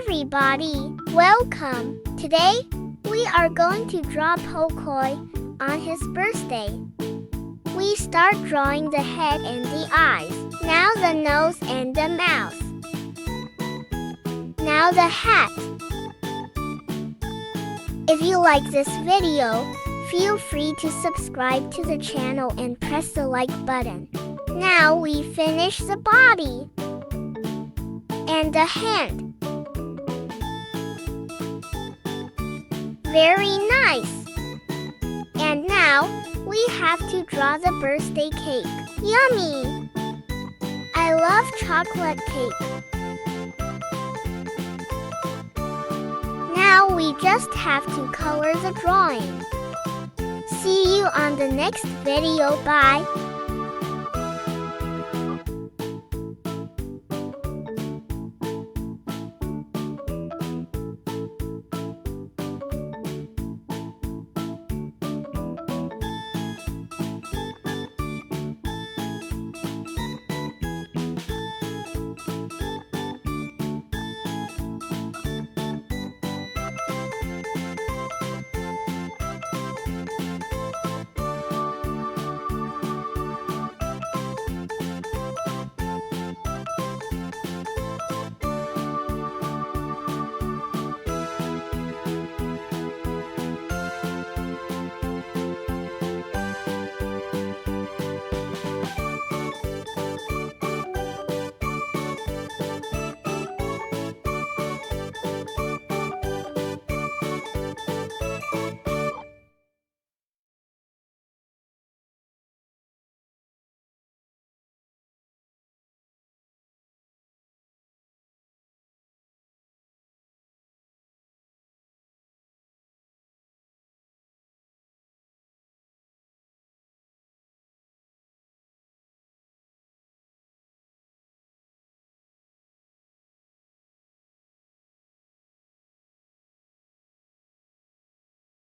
everybody, welcome! Today, we are going to draw Pocoyo on his birthday. We start drawing the head and the eyes, now the nose and the mouth. Now the hat. If you like this video, feel free to subscribe to the channel and press the like button. Now we finish the body and the hand. Very nice. And now we have to draw the birthday cake. Yummy! I love chocolate cake. Now we just have to color the drawing. See you on the next video. Bye!